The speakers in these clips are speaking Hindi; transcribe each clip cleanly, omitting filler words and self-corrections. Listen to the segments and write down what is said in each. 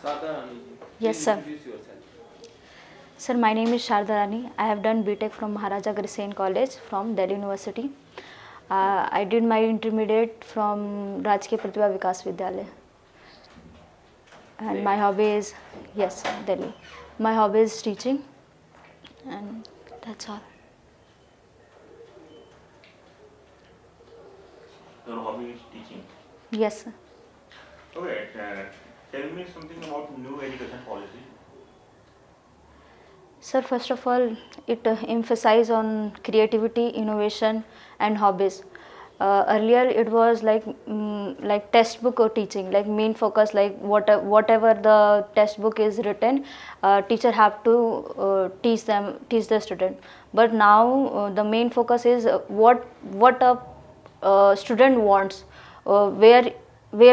Sadha Rani ji, Yes, please sir. introduce yourself. Sir, my name is Sharda Rani. I have done BTech from Maharaja Agrisane College from Delhi University. I did my intermediate from Rajkiya Pratibha Vikas Vidyalaya. And my hobby is, yes, Delhi. My hobby is teaching, and that's all. Your hobby is teaching. Yes, sir. Okay, tell me something about new education policy. Sir, first of all, it emphasizes on creativity, innovation, and hobbies. Earlier, it was like textbook or teaching, like main focus, like whatever the textbook is written, teacher have to teach the student. But now the main focus is what a student wants, where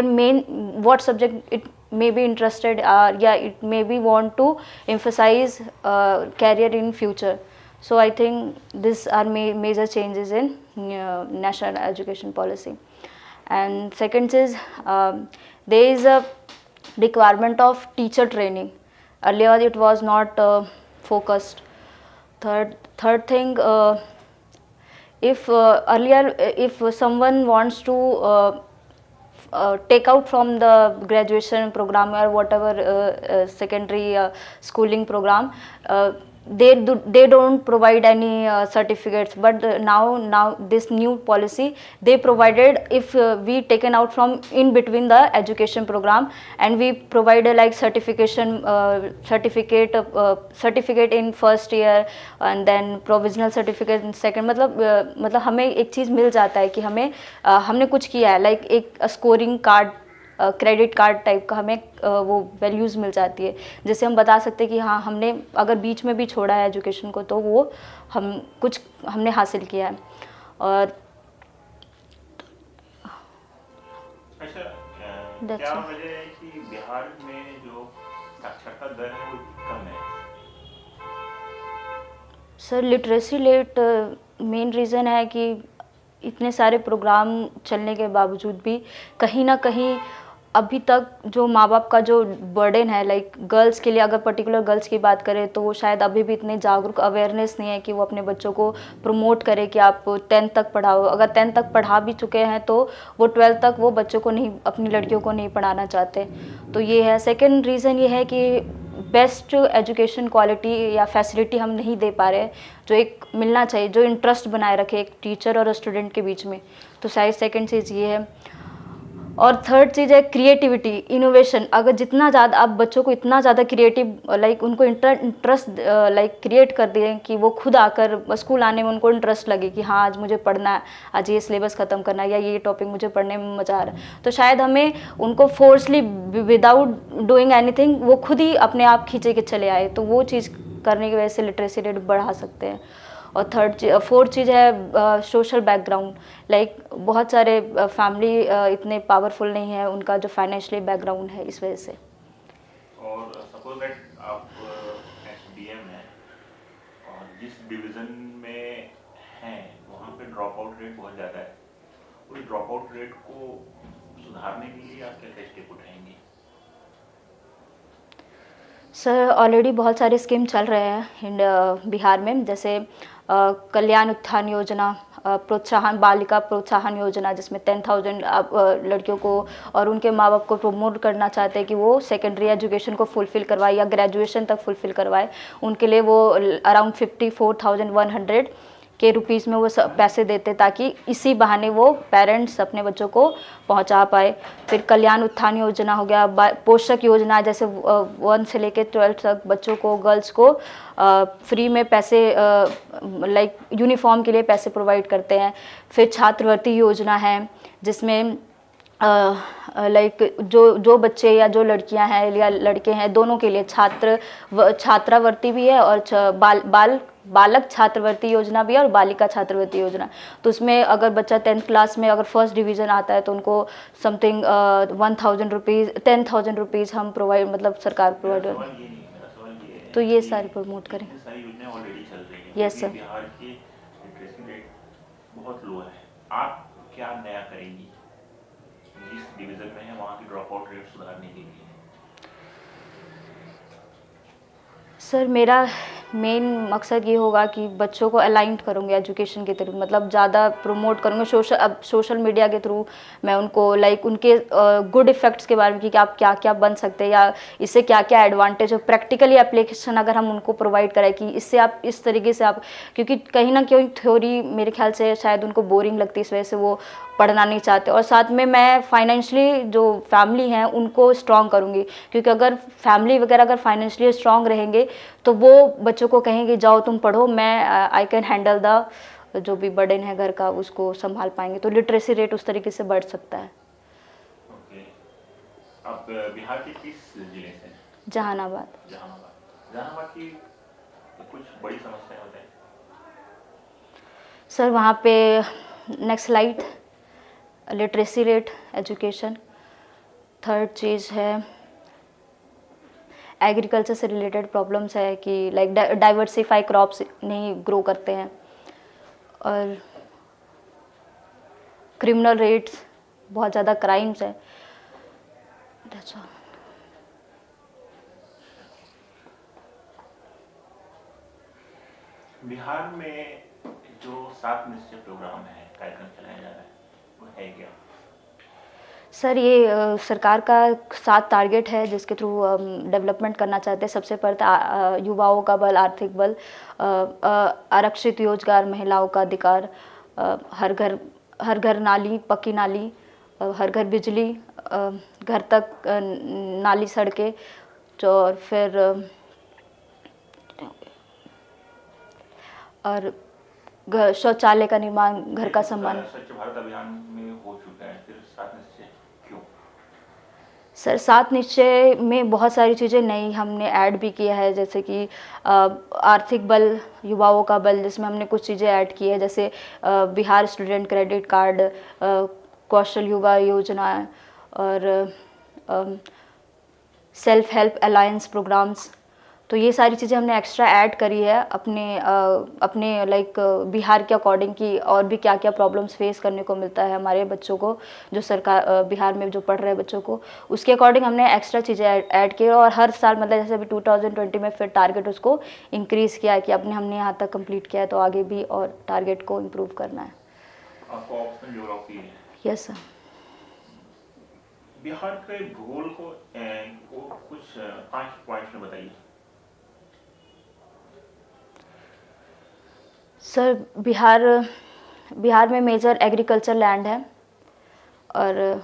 main what subject it may be interested, yeah, it may be want to emphasize career in future. So I think these are major changes in national education policy. And second is, there is a requirement of teacher training. Earlier it was not focused. Third thing, if earlier if someone wants to take out from the graduation program or whatever secondary schooling program, they don't provide any certificates. But now this new policy, they provided, if we taken out from in between the education program, and we provide a like certificate in first year, and then provisional certificate in second. मतलब हमें एक चीज़ मिल जाता है कि हमें हमने कुछ किया है, लाइक एक scoring card, credit card type का हमें वो वैल्यूज़ मिल जाती है, जिससे हम बता सकते हैं कि हाँ, हमने अगर बीच में भी छोड़ा है एजुकेशन को तो वो हमने हासिल किया है. और अच्छा, क्या वजह है कि बिहार में जो साक्षरता दर है वो कम है? Sir, literacy rate main reason है कि इतने सारे प्रोग्राम चलने के बावजूद भी कहीं ना कहीं अभी तक जो माँ बाप का जो बर्डन है, लाइक गर्ल्स के लिए, अगर पर्टिकुलर गर्ल्स की बात करें तो वो शायद अभी भी इतने जागरूक, अवेयरनेस नहीं है कि वो अपने बच्चों को प्रमोट करे कि आप 10th तक पढ़ाओ. अगर 10th तक पढ़ा भी चुके हैं तो वो 12th तक वो बच्चों को नहीं, अपनी लड़कियों को नहीं पढ़ाना चाहते. तो ये है. सेकेंड रीज़न ये है कि बेस्ट एजुकेशन क्वालिटी या फैसिलिटी हम नहीं दे पा रहे, जो एक मिलना चाहिए, जो इंटरेस्ट बनाए रखे एक टीचर और स्टूडेंट के बीच में. तो शायद सेकंड चीज़ ये है. और थर्ड चीज़ है क्रिएटिविटी, इनोवेशन. अगर जितना ज़्यादा आप बच्चों को इतना ज़्यादा क्रिएटिव, लाइक उनको इंटरेस्ट लाइक क्रिएट कर दिए कि वो खुद आकर स्कूल आने में उनको इंटरेस्ट लगे कि हाँ, आज मुझे पढ़ना है, आज ये सिलेबस ख़त्म करना है, या ये टॉपिक मुझे पढ़ने में मज़ा आ रहा है, तो शायद हमें उनको फोर्सली विदाउट डूइंग एनीथिंग वो खुद ही अपने आप खींचे के चले आए. तो वो चीज़ करने की वजह से लिटरेसी रेट बढ़ा सकते हैं. और फोर्थ चीज़ है सोशल बैकग्राउंड. लाइक बहुत सारे फैमिली इतने पावरफुल नहीं है, उनका जो फाइनेंशियली बैकग्राउंड है, इस वजह से. और सपोज दैट आप एसडीएम हैं और जिस डिवीज़न में हैं वहाँ पे ड्रॉप आउट रेट बहुत ज़्यादा है. उस ड्रॉप आउट रेट को सुधारने के लिए आप क्या स्टेप उठाएंगे? सर, ऑलरेडी बहुत सारे स्कीम चल रहे हैं बिहार में, जैसे कल्याण उत्थान योजना, प्रोत्साहन बालिका प्रोत्साहन योजना, जिसमें 10,000 लड़कियों को और उनके माँ बाप को प्रमोट करना चाहते हैं कि वो सेकेंडरी एजुकेशन को फुलफ़िल करवाए या ग्रेजुएशन तक फुलफ़िल करवाए. उनके लिए वो अराउंड 54,100 के रुपीज़ में वो पैसे देते, ताकि इसी बहाने वो पेरेंट्स अपने बच्चों को पहुंचा पाए. फिर कल्याण उत्थान योजना हो गया. पोषक योजना, जैसे 1 से लेकर 12 तक बच्चों को, गर्ल्स को फ्री में पैसे, लाइक यूनिफॉर्म के लिए पैसे प्रोवाइड करते हैं. फिर छात्रवृत्ति योजना है, जिसमें लाइक जो बच्चे या जो लड़कियां हैं या लड़के हैं, दोनों के लिए छात्रावृत्ति भी है, और बालक छात्रवृत्ति योजना भी है, और बालिका छात्रवृत्ति योजना. तो उसमें अगर बच्चा 10th क्लास में अगर फर्स्ट डिवीज़न आता है तो उनको समथिंग 1,000 रुपीज़, 10,000 रुपीज़ हम प्रोवाइड, मतलब सरकार प्रोवाइड. तो ये सारी प्रमोट करें. सारी योजनाएं ऑलरेडी चल रही हैं. Yes sir. बिहार की लिटरेसी रेट बहुत लो है. आप क्या नया करेंगी जिस डिवीज़न में है वहाँ की ड्रॉप आउट रेट सुधारने के लिए? सर मेरा मेन मकसद ये होगा कि बच्चों को अलाइंड करूँगी एजुकेशन के थ्रू, मतलब ज़्यादा प्रमोट करूँगी सोशल मीडिया के थ्रू। मैं उनको लाइक उनके गुड इफ़ेक्ट्स के बारे में कि आप क्या क्या बन सकते हैं या इससे क्या क्या एडवांटेज हो, प्रैक्टिकली एप्लीकेशन अगर हम उनको प्रोवाइड करें कि इससे आप इस तरीके से आप, क्योंकि कहीं ना कहीं थ्योरी मेरे ख्याल से शायद उनको बोरिंग लगती है, इस वजह से वो पढ़ना नहीं चाहते। और साथ में मैं फाइनेंशियली जो फैमिली हैं उनको स्ट्रॉन्ग करूँगी, क्योंकि अगर फैमिली वगैरह अगर फाइनेंशियली स्ट्रॉन्ग रहेंगे तो वो बच्चों को कहेंगे जाओ तुम पढ़ो, मैं आई कैन हैंडल द जो भी बर्डन है घर का उसको संभाल पाएंगे। तो लिटरेसी रेट उस तरीके से बढ़ सकता है। ओके, आप बिहार के किस जिले से हैं? जहानाबाद। जहानाबाद। जहानाबाद की कुछ बड़ी समस्याएं बताएं। सर वहाँ पे Naxalite, literacy rate, education, third चीज़ है एग्रीकल्चर से रिलेटेड प्रॉब्लम्स है कि लाइक डाइवर्सिफाई क्रॉप्स नहीं ग्रो करते हैं, और क्रिमिनल रेट्स, बहुत ज़्यादा क्राइम्स है। That's all. बिहार में जो 7 निश्चय प्रोग्राम है, कार्यक्रम चलाया जा रहा है, वो है क्या? सर ये सरकार का 7 टारगेट है जिसके थ्रू डेवलपमेंट करना चाहते हैं। सबसे पहले युवाओं का बल, आर्थिक बल, आरक्षित रोजगार, महिलाओं का अधिकार, हर घर नाली, पक्की नाली, हर घर बिजली, घर तक नाली सड़कें, और फिर और शौचालय का निर्माण, घर का सम्मान। स्वच्छ भारत अभियान में हो चुका है, फिर 7 निश्चय क्यों? सर 7 निश्चय में बहुत सारी चीज़ें नई हमने ऐड भी किया है, जैसे कि आर्थिक बल, युवाओं का बल, जिसमें हमने कुछ चीज़ें ऐड की है, जैसे बिहार स्टूडेंट क्रेडिट कार्ड, कौशल युवा योजना, और सेल्फ हेल्प अलायंस प्रोग्राम्स। तो ये सारी चीज़ें हमने एक्स्ट्रा ऐड करी है अपने लाइक बिहार के अकॉर्डिंग, की और भी क्या क्या प्रॉब्लम्स फेस करने को मिलता है हमारे बच्चों को, जो सरकार बिहार में जो पढ़ रहे बच्चों को, उसके अकॉर्डिंग हमने एक्स्ट्रा चीज़ें ऐड की। और हर साल मतलब जैसे अभी 2020 में फिर टारगेट उसको इंक्रीज़ किया है कि हमने यहाँ तक कंप्लीट किया है, तो आगे भी और टारगेट को इम्प्रूव करना है। आपको ऑप्शनल ज्योग्राफी है? Yes sir. बिहार के भूगोल को कुछ 5 पॉइंट्स में बताइए। सर बिहार में मेजर एग्रीकल्चर लैंड है, और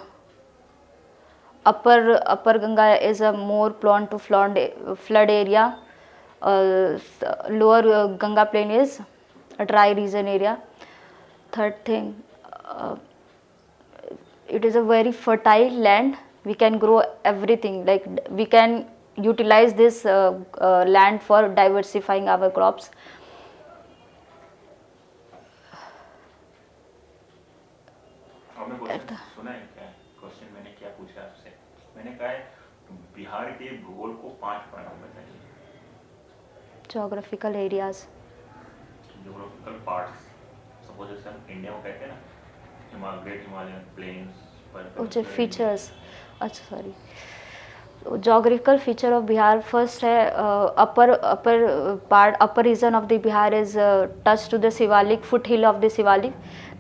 upper Ganga is a more prone to flood area, lower Ganga plain is a dry region area. Third thing, it is a very fertile land. We can grow everything, like we can utilize this land for diversifying our crops. आपने क्वेश्चन सुना है क्या? क्वेश्चन मैंने क्या पूछा आपसे? मैंने कहा है बिहार के भूगोल को 5 पॉइंट में बताइए। Geographical areas. Geographical parts, suppose जैसे हम इंडिया में कहते हैं ना, ग्रेट हिमालयन प्लेन्स पर अच्छा फीचर्स, अच्छा sorry, geographical feature of Bihar first है upper region of the Bihar is touch to the Shivalik, foothill of the Shivalik,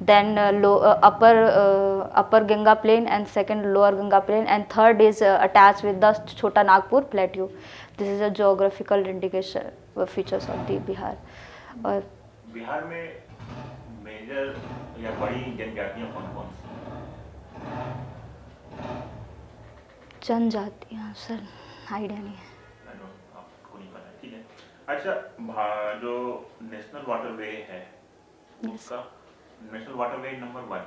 then upper Ganga plain, and second lower Ganga plain, and third is attach with the Chota Nagpur plateau. This is a geographical indication features of the Bihar. और बिहार में मेजर या बड़ी जनजातियां कौन कौन सी? जनजातियाँ सर आइडिया नहीं है। आपको नहीं पता, ठीक है। अच्छा, जो नेशनल वाटरवे है उसका, नेशनल वाटरवे नंबर 1,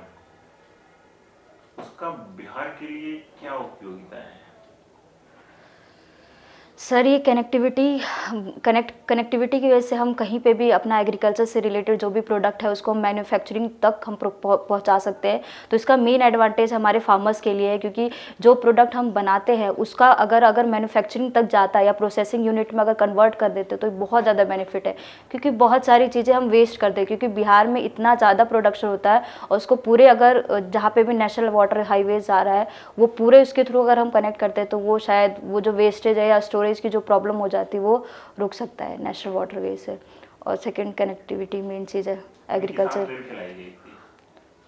उसका बिहार के लिए क्या उपयोगिता है? सर ये कनेक्टिविटी की वजह से हम कहीं पे भी अपना एग्रीकल्चर से रिलेटेड जो भी प्रोडक्ट है उसको मैन्युफैक्चरिंग तक हम पहुंचा सकते हैं। तो इसका मेन एडवांटेज हमारे फार्मर्स के लिए है, क्योंकि जो प्रोडक्ट हम बनाते हैं उसका अगर मैन्युफैक्चरिंग तक जाता है या प्रोसेसिंग यूनिट में अगर कन्वर्ट कर देते तो बहुत ज़्यादा बेनिफिट है। क्योंकि बहुत सारी चीज़ें हम वेस्ट कर दें, क्योंकि बिहार में इतना ज़्यादा प्रोडक्शन होता है, और उसको पूरे अगर जहाँ पे भी नेशनल वाटर हाईवेज आ रहा है वो पूरे उसके थ्रू अगर हम कनेक्ट करते हैं तो वो शायद वो जो वेस्टेज है या स्टोरेज वाटरवेज की जो प्रॉब्लम हो जाती है वो रुक सकता है नेशनल वाटरवेज से। और सेकंड कनेक्टिविटी मेन चीज़ है एग्रीकल्चर। किसान रेल चलाई गई थी,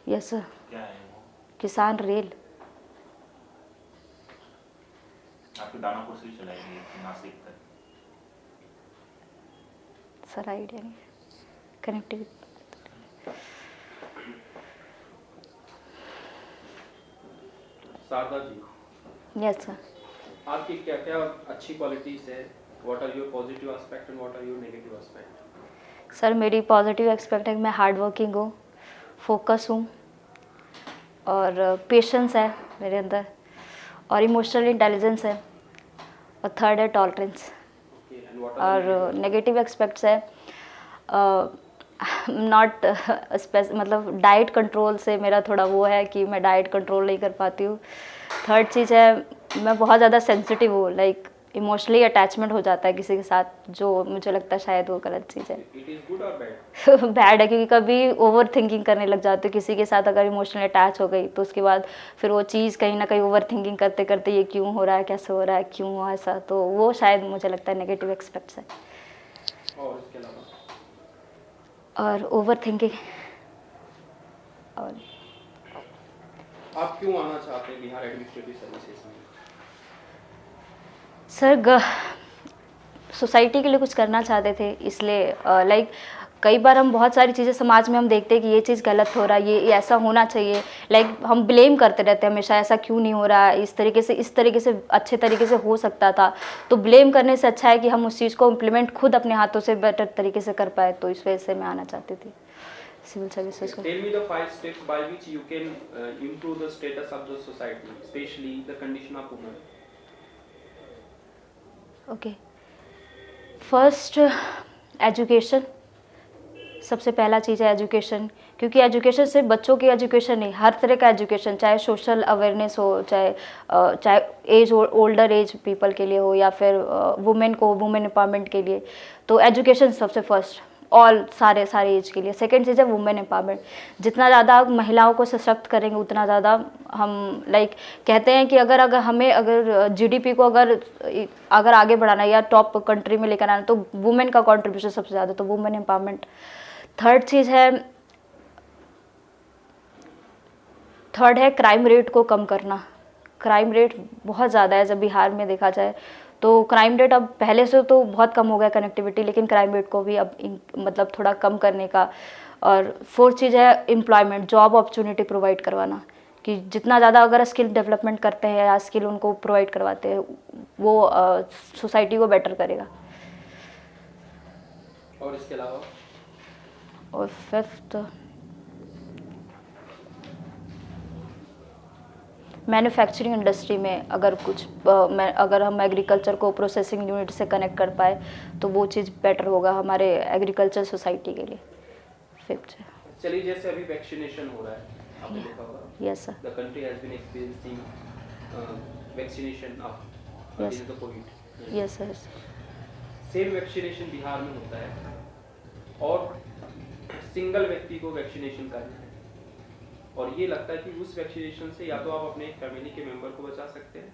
यस सर, क्या है वो? किसान रेल आपके दानापुर से ही चलाई गई थी नासिक तक। सर आइडिया नहीं connectivity. Sharda ji, yes sir. आपकी क्या क्या अच्छी क्वालिटीज है? What are your positive aspect and what are your negative aspect? Sir मेरी पॉजिटिव एक्सपेक्ट है कि मैं हार्ड वर्किंग हूँ, फोकस हूँ और पेशेंस है मेरे अंदर और इमोशनल इंटेलिजेंस है और थर्ड है tolerance. Okay, and what are और नेगेटिव एक्सपेक्ट्स है नॉट मतलब डाइट कंट्रोल से मेरा थोड़ा वो है कि मैं डाइट कंट्रोल नहीं कर पाती हूँ। थर्ड चीज़ है मैं बहुत ज़्यादा सेंसिटिव हूँ, लाइक इमोशनली अटैचमेंट हो जाता है किसी के साथ, जो मुझे लगता है शायद वो गलत चीज़ है। इट इज गुड और बैड? बैड है क्योंकि कभी ओवर थिंकिंग करने लग जाते हो किसी के साथ, अगर इमोशनली अटैच हो गई तो उसके बाद फिर वो चीज़ कहीं ना कहीं ओवर थिंकिंग करते करते ये क्यों हो रहा है, कैसे हो रहा है, क्यों हुआ ऐसा, तो वो शायद मुझे लगता है नेगेटिव एक्सपेक्ट्स है। और इसके अलावा और ओवर थिंकिंग। और आप क्यों आना चाहते हैं बिहार एडमिनिस्ट्रेटिव सर्विसेज में? सर सोसाइटी के लिए कुछ करना चाहते थे, इसलिए लाइक कई बार हम बहुत सारी चीज़ें समाज में हम देखते हैं कि ये चीज़ गलत हो रहा है, ये ऐसा होना चाहिए, लाइक हम ब्लेम करते रहते हैं हमेशा, ऐसा क्यों नहीं हो रहा है, इस तरीके से अच्छे तरीके से हो सकता था। तो ब्लेम करने से अच्छा है कि हम उस चीज़ को इम्प्लीमेंट खुद अपने हाथों से बेटर तरीके से कर पाए, तो इस वजह से मैं आना चाहती थी सिविल सर्विसेज को। Tell me the 5 steps by which you can improve the status of the society, especially the condition of women. Okay, first education, सबसे पहला चीज़ है एजुकेशन, क्योंकि एजुकेशन सिर्फ बच्चों की एजुकेशन नहीं, हर तरह का एजुकेशन, चाहे सोशल अवेयरनेस हो, चाहे एज ओल्डर एज पीपल के लिए हो या फिर वुमेन को वुमेन एम्पावरमेंट के लिए, तो एजुकेशन सबसे फर्स्ट ऑल सारे एज के लिए। सेकंड चीज़ है वुमेन एम्पावरमेंट, जितना ज़्यादा महिलाओं को सशक्त करेंगे उतना ज़्यादा हम लाइक कहते हैं कि अगर हमें अगर जीडीपी को अगर आगे बढ़ाना है या टॉप कंट्री में लेकर आना तो वुमेन का कंट्रीब्यूशन सबसे ज़्यादा, तो वुमेन एम्पावरमेंट। थर्ड है क्राइम रेट को कम करना। क्राइम रेट बहुत ज़्यादा है, जब बिहार में देखा जाए तो क्राइम रेट अब पहले से तो बहुत कम हो गया कनेक्टिविटी, लेकिन क्राइम रेट को भी अब मतलब थोड़ा कम करने का। और फोर्थ चीज़ है एम्प्लॉयमेंट, जॉब अपॉर्चुनिटी प्रोवाइड करवाना, कि जितना ज़्यादा अगर स्किल डेवलपमेंट करते हैं या स्किल उनको प्रोवाइड करवाते हैं वो सोसाइटी को बेटर करेगा। और इसके अलावा? और फिफ्थ मैन्युफैक्चरिंग इंडस्ट्री में अगर हम एग्रीकल्चर को प्रोसेसिंग यूनिट से कनेक्ट कर पाए तो वो चीज़ बेटर होगा हमारे एग्रीकल्चर सोसाइटी के लिए। फिफ्थ चलिए, जैसे अभी वैक्सीनेशन हो रहा है, आपने देखा होगा, yes sir, the country has been experiencing vaccination of Yes. The Covid. Yes sir. Same vaccination Bihar में होता है और सिंगल व्यक्ति को वैक्सीनेशन करना है, और ये लगता है कि उस वैक्सीनेशन से या तो आप अपने फैमिली के मेंबर को बचा सकते हैं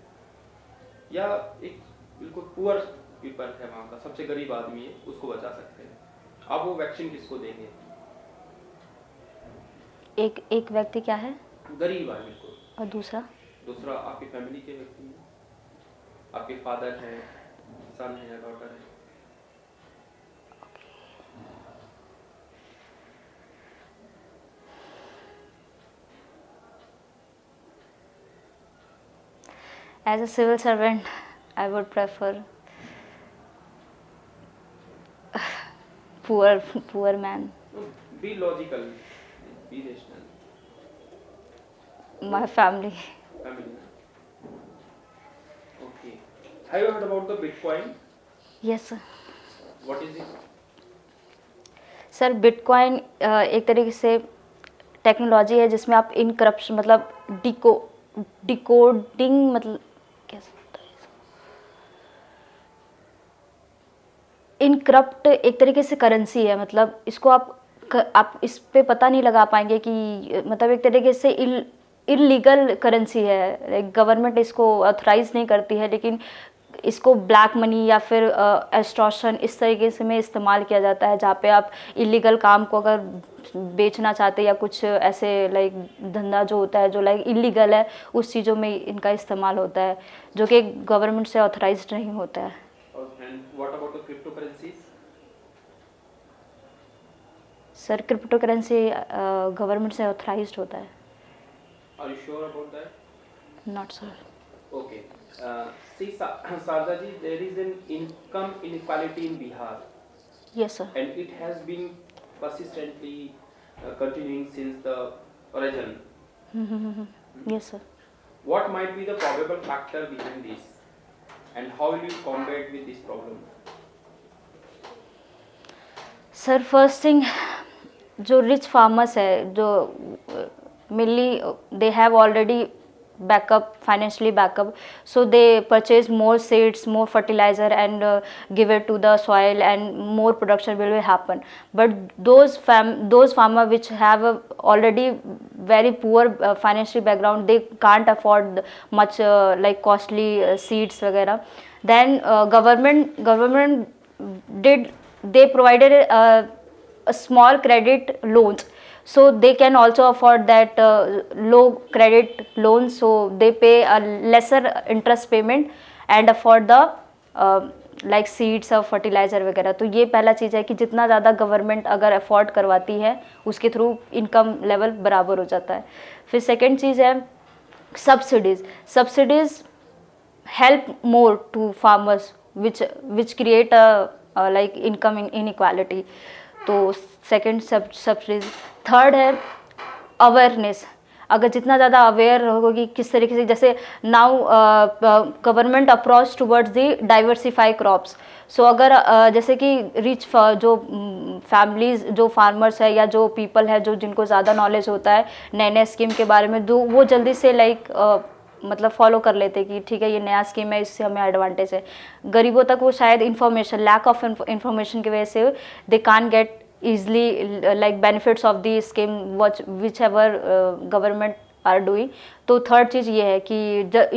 या एक बिल्कुल पुअर पीपल है वहाँ का, सबसे गरीब आदमी है, उसको बचा सकते हैं। आप वो वैक्सीन किसको देंगे? एक व्यक्ति क्या है गरीब आदमी को। और दूसरा आपकी फैमिली के व्यक्ति हैं, आपके फादर हैं, सन है या डॉटर है। As a civil servant, I would prefer poor man. Be logical, be rational. My family. Family. Okay. Have you heard about the Bitcoin? Yes sir. What is it? Sir bitcoin एक तरीके से टेक्नोलॉजी है जिसमें आप इनकरप्शन मतलब डिकोडिंग मतलब कैसे इनकरप्ट एक तरीके से करेंसी है, मतलब इसको आप इस पे पता नहीं लगा पाएंगे कि मतलब एक तरीके से इलीगल करेंसी है, गवर्नमेंट इसको ऑथराइज नहीं करती है, लेकिन इसको ब्लैक मनी या फिर एक्सटॉर्शन इस तरीके से में इस्तेमाल किया जाता है, जहाँ पे आप इलीगल काम को अगर बेचना चाहते या कुछ ऐसे लाइक धंधा जो होता है जो लाइक इलीगल है उस चीज़ों में इनका इस्तेमाल होता है, जो कि गवर्नमेंट से ऑथराइज्ड नहीं होता है। And what about the cryptocurrencies? Sir crypto currency government से ऑथराइज्ड होता है। Are you sure about that? Not sir. Okay. See, Sarda ji, there is an income inequality in Bihar, yes sir. and it has been persistently continuing since the origin. Yes sir. What might be the probable factor behind this, and how will you combat with this problem? Sir first thing, जो रिच फार्मर्स है जो mainly they have already backup, financially backup, so they purchase more seeds, more fertiliser and give it to the soil and more production will happen. But those farmer which have a already very poor financial background, they can't afford much like costly seeds वगैरह, then government they provided a small credit loans, so they can also afford that low credit loans, so they pay a lesser interest payment and afford the like seeds और fertilizer वगैरह। तो ये पहला चीज़ है कि जितना ज़्यादा गवर्नमेंट अगर अफोर्ड करवाती है उसके थ्रू इनकम लेवल बराबर हो जाता है। फिर सेकेंड चीज़ है subsidies help more to farmers which create a like income inequality। तो सेकंड सब्सिडीज। थर्ड है अवेयरनेस, अगर जितना ज़्यादा अवेयर होगी किस तरीके से, जैसे now government approach towards the diversify crops, so अगर जैसे कि रिच जो फैमिलीज जो फार्मर्स है या जो पीपल है जो जिनको ज़्यादा नॉलेज होता है नए नए स्कीम के बारे में, जो वो जल्दी से लाइक मतलब फॉलो कर लेते कि ठीक है ये नया स्कीम है इससे हमें एडवांटेज है। गरीबों तक वो शायद इन्फॉर्मेशन, लैक ऑफ इन्फॉर्मेशन की वजह से दे कान gate easily like benefits of the scheme whichever government are doing। तो थर्ड चीज़ ये है कि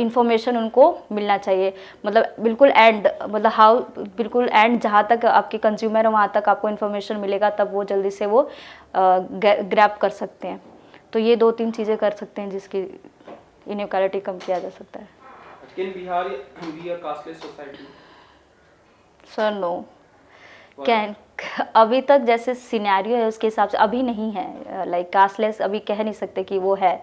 इंफॉर्मेशन उनको मिलना चाहिए, मतलब बिल्कुल एंड, मतलब हाउ बिल्कुल एंड, जहाँ तक आपके कंज्यूमर है वहाँ तक आपको इन्फॉर्मेशन मिलेगा तब वो जल्दी से वो ग्रैब कर सकते हैं। तो ये 2-3 चीज़ें कर सकते हैं जिसकी इनइक्वालिटी कम किया जा सकता है। Can Bihar be a casteless society? Sir no, can अभी तक जैसे सिनेरियो है उसके हिसाब से अभी नहीं है, लाइक कास्टलेस अभी कह नहीं सकते कि वो है,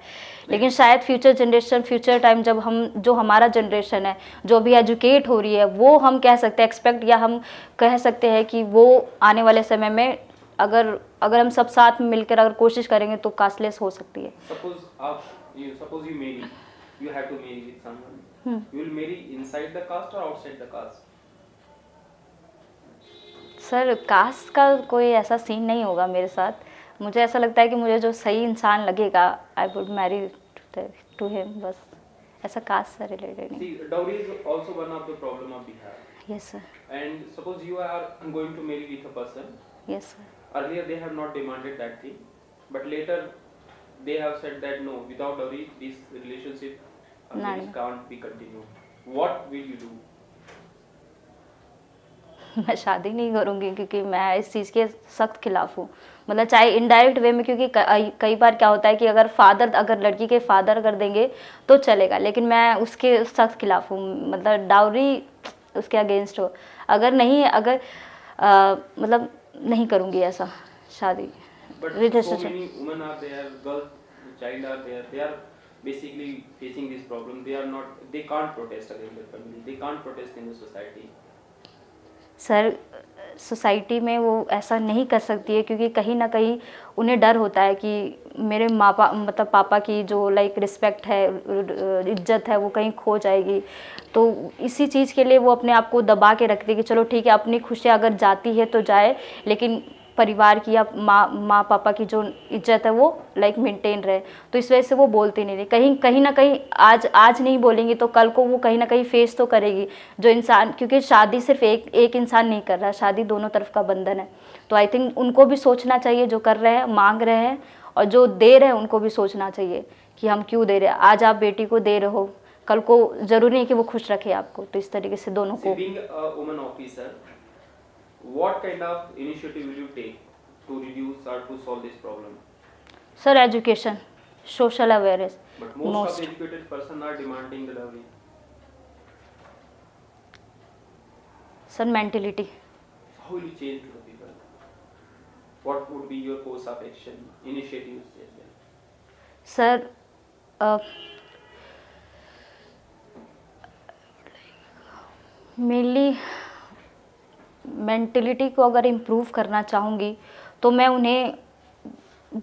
लेकिन शायद फ्यूचर जनरेशन, फ्यूचर टाइम जब हम जो हमारा जनरेशन है जो अभी एजुकेट हो रही है वो हम कह सकते हैं एक्सपेक्ट, या हम कह सकते हैं कि वो आने वाले समय में अगर हम सब साथ में मिलकर अगर कोशिश करेंगे तो कास्टलेस हो सकती है। Suppose you marry, you have to marry with someone. You will marry inside the caste or outside the caste? Sir caste का कोई ऐसा सीन नहीं होगा मेरे साथ, मुझे ऐसा लगता है कि मुझे जो सही इंसान लगेगा I would marry to him, बस ऐसा कास्ट से रिलेटेड नहीं। See, dowry is also one of the problem of Bihar. Yes sir. And suppose you are going to marry with a person. Yes sir. Earlier they have not demanded that thing, but later they have said that no, without dowry this relationship can't be continued. What will you do? मैं शादी नहीं करूँगी क्योंकि मैं इस चीज़ के सख्त खिलाफ हूँ, मतलब चाहे इनडायरेक्ट वे में, क्योंकि कई बार क्या होता है कि अगर लड़की के फादर अगर देंगे तो चलेगा, लेकिन मैं उसके सख्त खिलाफ हूँ, मतलब डाउरी उसके अगेंस्ट हो, अगर नहीं मतलब नहीं करूँगी ऐसा शादी। But so many women are there, girls, child are there, they are basically facing this problem. They can't protest against their family, they can't protest in the society. Sir society में वो ऐसा नहीं कर सकती है क्योंकि कहीं ना कहीं उन्हें डर होता है कि मेरे मतलब पापा की जो लाइक रिस्पेक्ट है, इज्जत है, वो कहीं खो जाएगी। तो इसी चीज़ के लिए वो अपने आप को दबा के रखती है कि चलो ठीक है अपनी खुशियाँ अगर जाती है तो जाए, लेकिन परिवार की या माँ पापा की जो इज्जत है वो लाइक मेंटेन रहे। तो इस वजह से वो बोलती नहीं रही, कहीं ना कहीं आज नहीं बोलेंगी तो कल को वो कहीं ना कहीं फेस तो करेगी जो इंसान, क्योंकि शादी सिर्फ एक इंसान नहीं कर रहा, शादी दोनों तरफ का बंधन है। तो आई थिंक उनको भी सोचना चाहिए, जो कर रहे हैं मांग रहे हैं और जो दे रहे हैं उनको भी सोचना चाहिए कि हम क्यों दे रहे हैं। आज आप बेटी को दे रहे हो, कल को ज़रूरी नहीं कि वो खुश रखे आपको, तो इस तरीके से दोनों को। Being a woman officer, what kind of initiative will you take to reduce or to solve this problem? Sir education, social awareness But most of most. the educated person are demanding the dowry. Sir mentality. How will you change to the people? What would be your course of action, initiatives as well? Sir mainly mentality को अगर इम्प्रूव करना चाहूँगी तो मैं उन्हें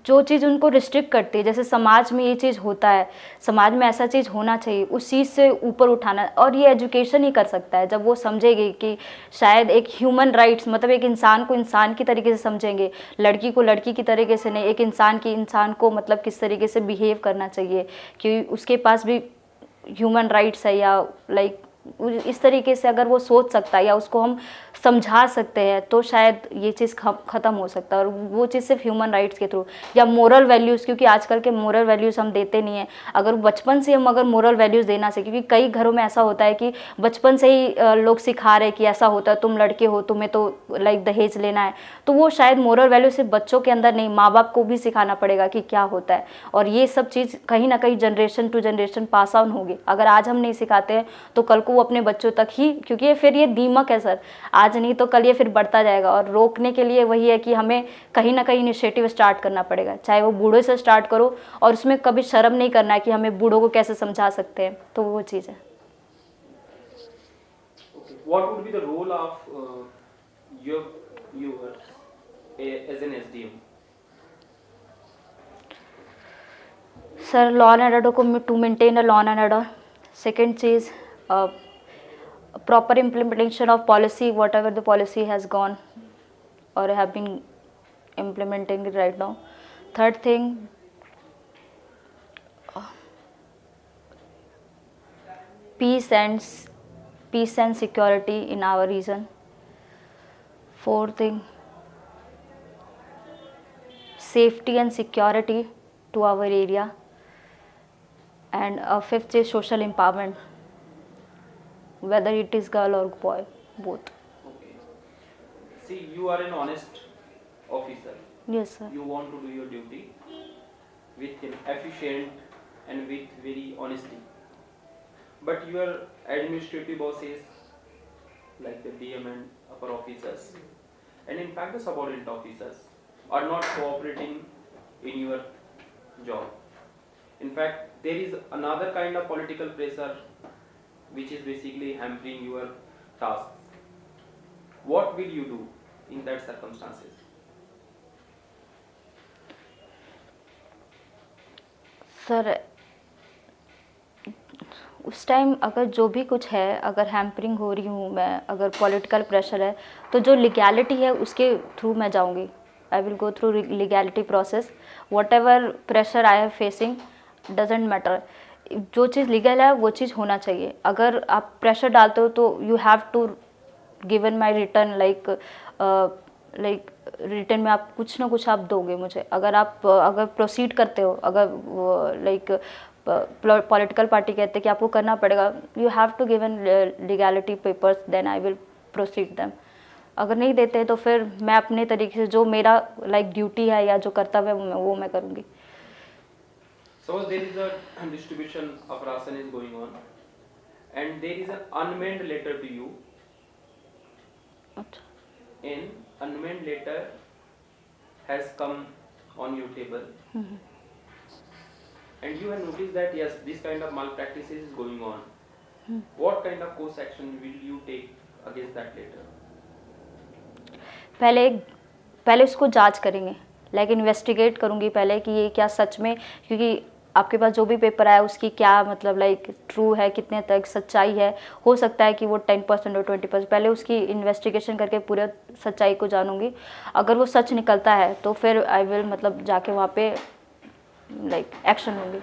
जो चीज़ उनको रिस्ट्रिक्ट करती है, जैसे समाज में ये चीज़ होता है, समाज में ऐसा चीज़ होना चाहिए, उस चीज़ से ऊपर उठाना। और ये एजुकेशन ही कर सकता है, जब वो समझेगी कि शायद एक ह्यूमन राइट्स मतलब एक इंसान को इंसान की तरीके से समझेंगे, लड़की को लड़की की तरीके से नहीं, एक इंसान को मतलब किस तरीके से बिहेव करना चाहिए कि उसके पास भी ह्यूमन राइट्स है, या लाइक इस तरीके से अगर वो सोच सकता है या उसको हम समझा सकते हैं तो शायद ये चीज़ ख़त्म हो सकता है। और वो चीज़ सिर्फ ह्यूमन राइट्स के थ्रू या मोरल वैल्यूज़, क्योंकि आजकल के मोरल वैल्यूज़ हम देते नहीं हैं। अगर बचपन से हम अगर मोरल वैल्यूज़ देना सीखें, क्योंकि कई घरों में ऐसा होता है कि बचपन से ही लोग सिखा रहे हैं कि ऐसा होता है, तुम लड़के हो, तुम्हें तो लाइक दहेज लेना है, तो वो शायद मोरल वैल्यू सिर्फ बच्चों के अंदर नहीं, माँ बाप को भी सिखाना पड़ेगा कि क्या होता है। और ये सब चीज़ कहीं ना कहीं generation to generation pass on होगी। अगर आज हम नहीं सिखाते हैं तो कल को वो अपने बच्चों तक ही, क्योंकि फिर ये दीमक है सर, आज नहीं तो कल ये फिर बढ़ता जाएगा। और रोकने के लिए वही है कि हमें कहीं ना कहीं इनिशिएटिव स्टार्ट करना पड़ेगा, चाहे वो बूढ़ों से स्टार्ट करो, और उसमें कभी शर्म नहीं करना है कि हमें बूढ़ों को कैसे समझा सकते हैं, तो वो चीज़ है। What would be the role of your as an SDM? Sir law and order को to maintain a law and order. Second चीज़ proper implementation of policy, whatever the policy has gone or have been implementing it right now. Third thing, peace and security in our region. Fourth thing, safety and security to our area. And fifth is social empowerment, whether it is girl or boy, both. Okay. See, you are an honest officer. Yes sir. You want to do your duty with efficient and with very honesty. But your administrative bosses, like the DM and upper officers, and in fact the subordinate officers, are not cooperating in your job. In fact, there is another kind of political pressure which is basically hampering your tasks. What will you do in that circumstances? Sir उस टाइम अगर जो भी कुछ है, अगर हैम्परिंग हो रही हूँ मैं, अगर पॉलिटिकल प्रेशर है, तो जो लीगैलिटी है उसके थ्रू मैं जाऊँगी। I will go through legality process. What ever pressure I have facing doesn't matter, जो चीज़ लीगल है वो चीज़ होना चाहिए। अगर आप प्रेशर डालते हो तो you have to given my return, like return में आप कुछ ना कुछ आप दोगे मुझे। अगर प्रोसीड करते हो, अगर लाइक पॉलिटिकल पार्टी कहते हैं कि आपको करना पड़ेगा, you have to given legality papers, then I will proceed them. अगर नहीं देते तो फिर मैं अपने तरीके से जो मेरा लाइक ड्यूटी है या जो कर्तव्य है वो मैं करूँगी। Suppose there is a distribution of ration is going on and there is an unmanned letter to you. An unmanned letter has come on your table. And you have noticed that yes, this kind of malpractices is going on. What kind of course action will you take against that letter? पहले उसको जांच करेंगे, लाइक इन्वेस्टिगेट करूँगी पहले कि ये क्या सच में, क्योंकि आपके पास जो भी पेपर आया उसकी क्या मतलब लाइक ट्रू है, कितने तक सच्चाई है। हो सकता है कि वो 10% और 20%, पहले उसकी इन्वेस्टिगेशन करके पूरे सच्चाई को जानूँगी। अगर वो सच निकलता है तो फिर आई विल मतलब जाके वहाँ पे लाइक एक्शन लूँगी।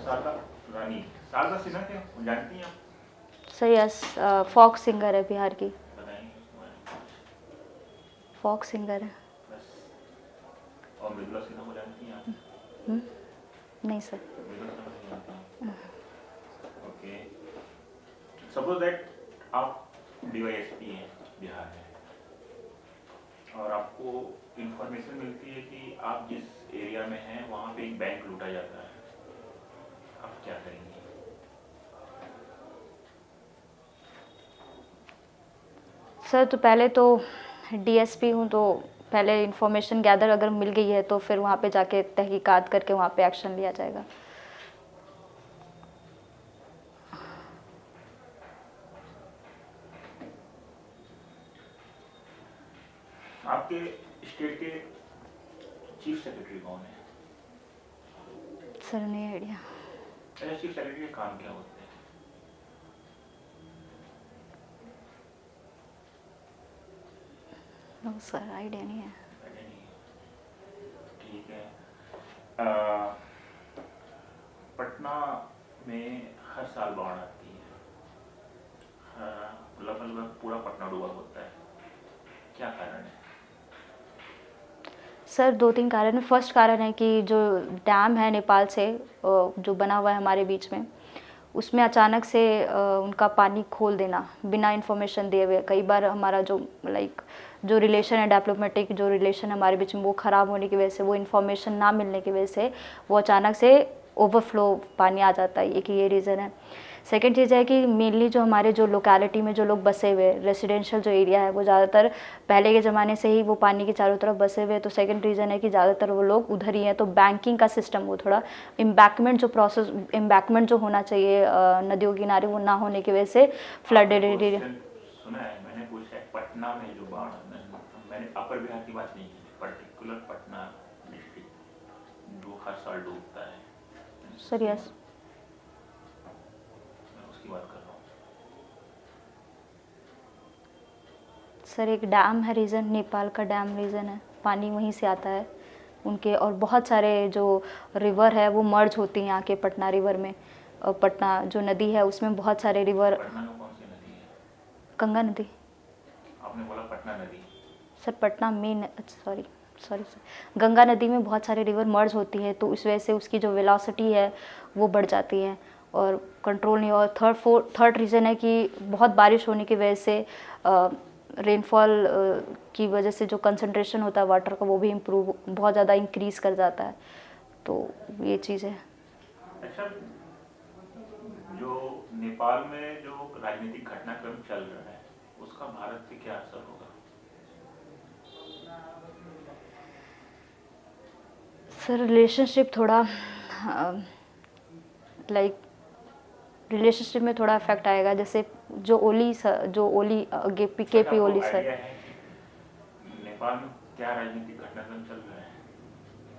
शारदा सिन्हा क्या जानती हैं आप? सर यस, फोक सिंगर है बिहार की, फोक सिंगर है। और मृदुला सिन्हा को जानती हैं आप? नहीं सर। मृदुला सिन्हा को नहीं जानती हैं? सपोज दैट आप डीवाईएसपी हैं बिहार में और आपको इंफॉर्मेशन मिलती है कि आप जिस एरिया में हैं वहाँ पे एक बैंक लूटा जाता है, आप क्या करेंगे? सर तो पहले तो डीएसपी हूँ, तो पहले इन्फॉर्मेशन गैदर अगर मिल गई है तो फिर वहाँ पे जाके तहकीकात करके वहाँ पे एक्शन लिया जाएगा। आपके स्टेट के चीफ सेक्रेटरी कौन है? सर नहीं आइडिया। अच्छा, चीफ सेक्रेटरी के काम क्या होते हैं? नो सर आइडिया नहीं है। पता नहीं। ठीक है। पटना में हर साल बाढ़ आती है, लगभग पूरा पटना डूबा होता है, क्या कारण है? सर 2-3 कारण है। फर्स्ट कारण है कि जो डैम है नेपाल से जो बना हुआ है हमारे बीच में, उसमें अचानक से उनका पानी खोल देना बिना इन्फॉर्मेशन दिए हुए। कई बार हमारा जो जो रिलेशन है, डिप्लोमेटिक जो रिलेशन हमारे बीच में, वो ख़राब होने की वजह से, वो इन्फॉर्मेशन ना मिलने की वजह से वो अचानक से ओवरफ्लो पानी आ जाता है। एक ये रीज़न है। सेकेंड चीज़ है कि मेनली जो हमारे जो लोकेलिटी में जो लोग बसे हुए, रेजिडेंशियल जो एरिया है, वो ज़्यादातर पहले के ज़माने से ही वो पानी के चारों तरफ बसे हुए हैं। तो सेकंड रीज़न है कि ज़्यादातर वो लोग उधर ही हैं। तो बैंकिंग का सिस्टम वो थोड़ा इम्बैकमेंट जो होना चाहिए नदियों के किनारे, वो ना होने की वजह से फ्लडेड एरिया। सुना है, मैंने पूछा है पटना में जो बाढ़, मैंने अपर बिहार की बात नहीं की, पर्टिकुलर पटना डिस्ट्रिक्ट जो हर साल डूबता है। सर यस, मैं उसकी बात कर रहा हूँ। सर एक डैम है रीज़न, नेपाल का डैम रीज़न है, पानी वहीं से आता है उनके। और बहुत सारे जो रिवर है वो मर्ज होती हैं आके पटना रिवर में। और पटना जो नदी है उसमें बहुत सारे रिवर। पटना में कौन सी नदी है? गंगा नदी। आपने बोला पटना नदी। Sir Patna main, sorry sir, Ganga नदी में बहुत सारे रिवर मर्ज होती है, तो इस वजह से उसकी जो वेलोसिटी है वो बढ़ जाती है और कंट्रोल नहीं। और थर्ड रीज़न है कि बहुत बारिश होने की वजह से रेनफॉल की वजह से जो कंसंट्रेशन होता है वाटर का, वो भी बहुत ज़्यादा इंक्रीज़ कर जाता है। तो ये चीज़ है। अच्छा, जो नेपाल में जो राजनीतिक घटनाक्रम चल रहा है उसका भारत पे क्या असर होगा? सर रिलेशनशिप थोड़ा रिलेशनशिप में थोड़ा इफेक्ट आएगा। जैसे जो ओली केपी ओली सर। आइडिया है कि नेपाल में क्या राजनीतिक घटनाक्रम चल रहा है?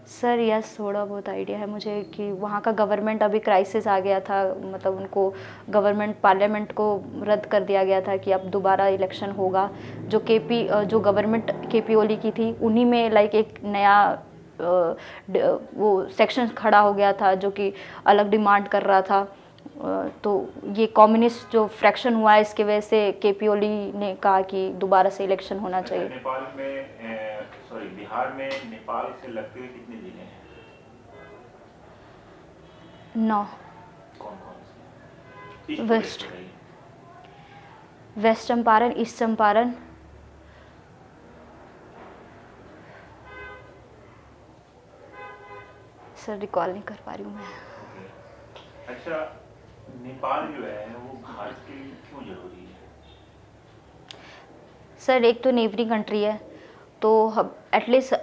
सर यस, थोड़ा बहुत आइडिया है मुझे कि वहाँ का गवर्नमेंट अभी क्राइसिस आ गया था, मतलब उनको पार्लियामेंट को रद्द कर दिया गया था कि अब दोबारा इलेक्शन होगा। जो गवर्नमेंट केपी ओली की थी, उन्हीं में एक नया वो सेक्शन खड़ा हो गया था जो कि अलग डिमांड कर रहा था। तो ये कम्युनिस्ट जो फ्रैक्शन हुआ है, इसके वजह से केपी ओली ने कहा कि दोबारा से इलेक्शन होना चाहिए। बिहार में नेपाल से लगते हुए कितने जिले हैं? 9। कौन कौन से? West Champaran, east Champaran, sir recall नहीं कर पा रही हूँ मैं। अच्छा, नेपाल जो है वो भारत के लिए क्यों जरूरी है? सर एक तो नेबरिंग कंट्री है, तो एटलीस्ट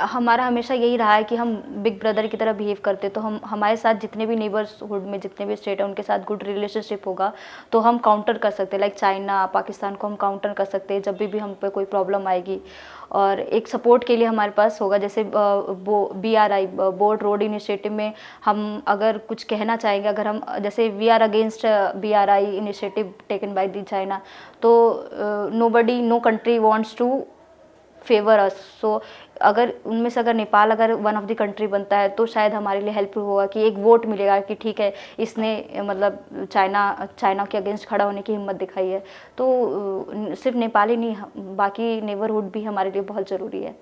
हमारा हमेशा यही रहा है कि हम बिग ब्रदर की तरह बिहेव करते। तो हमारे साथ जितने भी नेबर्सहुड में जितने भी स्टेट हैं उनके साथ गुड रिलेशनशिप होगा तो हम काउंटर कर सकते हैं। लाइक चाइना, पाकिस्तान को हम काउंटर कर सकते हैं जब भी हम पे कोई प्रॉब्लम आएगी। और एक सपोर्ट के लिए हमारे पास होगा। जैसे BRI बोर्ड रोड इनिशिएटिव में हम अगर कुछ कहना चाहेंगे, अगर हम जैसे we are against BRI initiative taken by the China, तो no country wants to favour us. So अगर उनमें से अगर नेपाल अगर वन ऑफ द कंट्री बनता है तो शायद हमारे लिए हेल्पफुल होगा कि एक वोट मिलेगा कि ठीक है, इसने मतलब चाइना के अगेंस्ट खड़ा होने की हिम्मत दिखाई है। तो सिर्फ नेपाल ही नहीं, बाकी नेबरहुड भी हमारे लिए बहुत ज़रूरी है।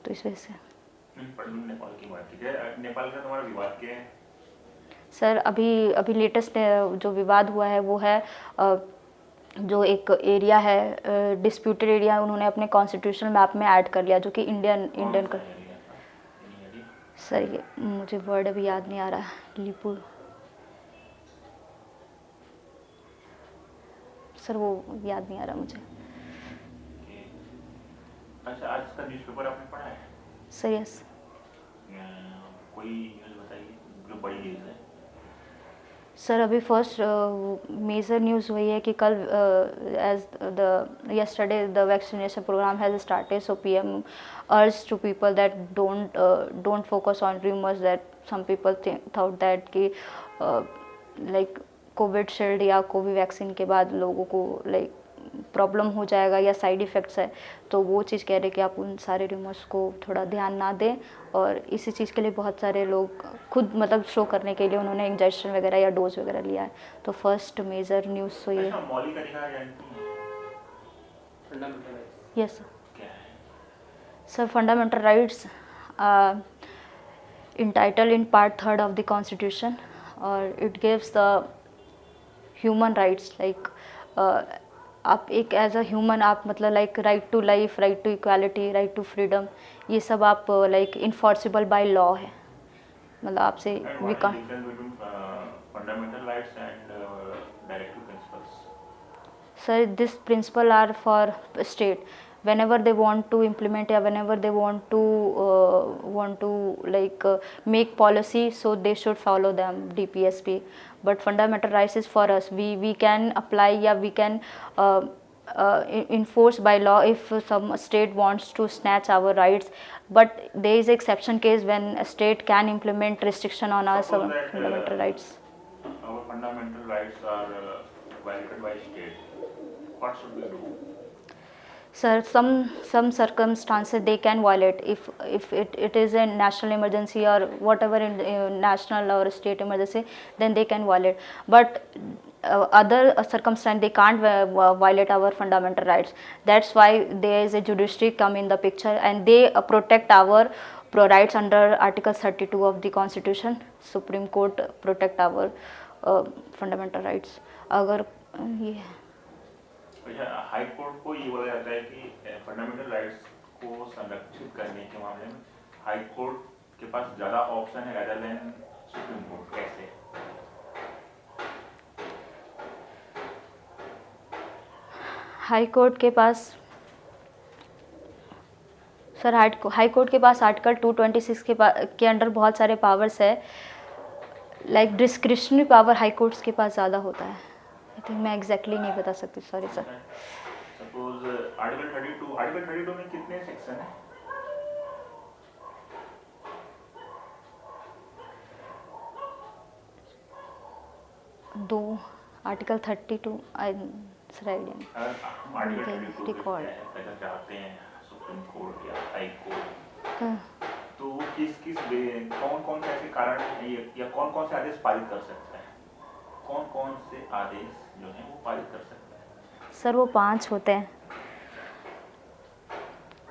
तो इस वजह से नेपाल की बात की जाए, नेपाल का तुम्हारा विवाद क्या है? सर अभी अभी लेटेस्ट जो विवाद हुआ है वो है जो एक एरिया है डिस्प्यूटेड एरिया उन्होंने अपने कॉन्स्टिट्यूशनल मैप में ऐड कर लिया जो कि इंडियन का। सर ये मुझे वर्ड अभी याद नहीं आ रहा, लिपुर सर वो याद नहीं आ रहा मुझे। अच्छा, आज का न्यूज़पेपर आपने पढ़ा है? Sir yes. कोई न्यूज़ बताइए जो बड़ी न्यूज़ है। सर अभी फर्स्ट मेजर न्यूज़ वही है कि कल as the yesterday the vaccination program has started, so PM urged to people that don't focus on rumors that some people thought that कि like कोविशील्ड या कोवैक्सीन के बाद लोगों को लाइक प्रॉब्लम हो जाएगा या साइड इफ़ेक्ट्स है, तो वो चीज़ कह रहे कि आप उन सारे रूमर्स को थोड़ा ध्यान ना दें। और इसी चीज़ के लिए बहुत सारे लोग खुद मतलब शो करने के लिए उन्होंने इंजेक्शन वगैरह या डोज वगैरह लिया है। तो फर्स्ट मेजर न्यूज़ तो ये। अच्छा, मौलिक अधिकार जानती हैं? फंडामेंटल राइट्स यस क्या है? Sir fundamental rights entitled in part 3rd of the constitution, or it gives the human rights like आप एक एज अ ह्यूमन आप मतलब like right to life, right to equality, right to freedom, ये सब आप लाइक इन्फोर्सिबल बाय लॉ है, मतलब आपसे we can't. Fundamental rights and directive principles. Sir, this principle are for state. Whenever they want to implement or whenever they want to make policy, so they should follow them DPSP. But fundamental rights is for us. We can apply, yeah, we can enforce by law if some state wants to snatch our rights. But there is exception case when a state can implement restriction on our Suppose that, fundamental rights. Our fundamental rights are violated by state. What should we do? Sir, some circumstances they can violate if it is a national emergency or whatever in national or state emergency, then they can violate. But other circumstance they can't violate our fundamental rights. That's why there is a judiciary come in the picture and they protect our rights under Article 32 of the Constitution. Supreme Court protect our fundamental rights. अगर ये अच्छा, हाई कोर्ट को ये बोला जाता है कि फंडामेंटल राइट्स को संरक्षित करने के मामले में हाई कोर्ट के पास ज़्यादा ऑप्शन है rather than सुप्रीम कोर्ट। कैसे? हाई कोर्ट के पास सर हाई कोर्ट के पास आर्टिकल 226 के अंडर बहुत सारे पावर्स है, like discretionary power high courts के पास ज़्यादा होता है। आई थिंक मैं एग्जैक्टली नहीं बता सकती, सॉरी सर। सपोज आर्टिकल 32 में कितने सेक्शन है? दो आर्टिकल 32 सर आइडिया नहीं। आर्टिकल 32 रिकॉर्ड अगर चाहते हैं सुप्रीम कोर्ट या हाई कोर्ट, तो वो कौन से ऐसे कारण हैं या कौन से आदेश पारित कर सकता है? कौन से आदेश जो हैं वो पारित कर सकता है? सर वो 5 होते हैं।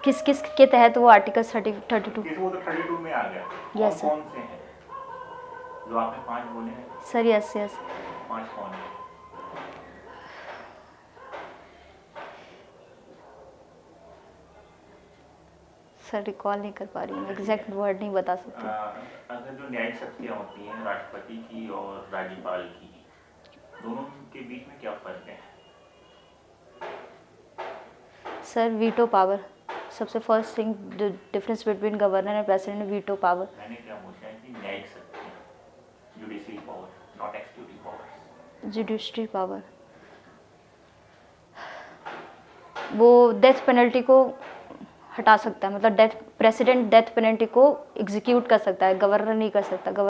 किस किस के तहत वो आर्टिकल 32? वो तो 32 में आ गया। Yes, sir. कौन से हैं जो आपने 5 बोले हैं? सर यस 5 कौन है? सर रिकॉल नहीं कर पा रही हूँ, एग्जैक्ट वर्ड नहीं बता सकती। अगर जो न्यायिक शक्तियाँ होती हैं राष्ट्रपति की और राज्यपाल की, दोनों के बीच में क्या फर्क है? सर वीटो पावर, सबसे first thing difference between governor and president, veto power. मैंने क्या पूछा है कि न्यायिक शक्तियाँ, judiciary power, not executive power. Judiciary power वो डेथ पेनल्टी को हटा सकता है, मतलब प्रेसिडेंट डेथ पेनल्टी को एग्जीक्यूट कर सकता है, गवर्नर नहीं कर सकता।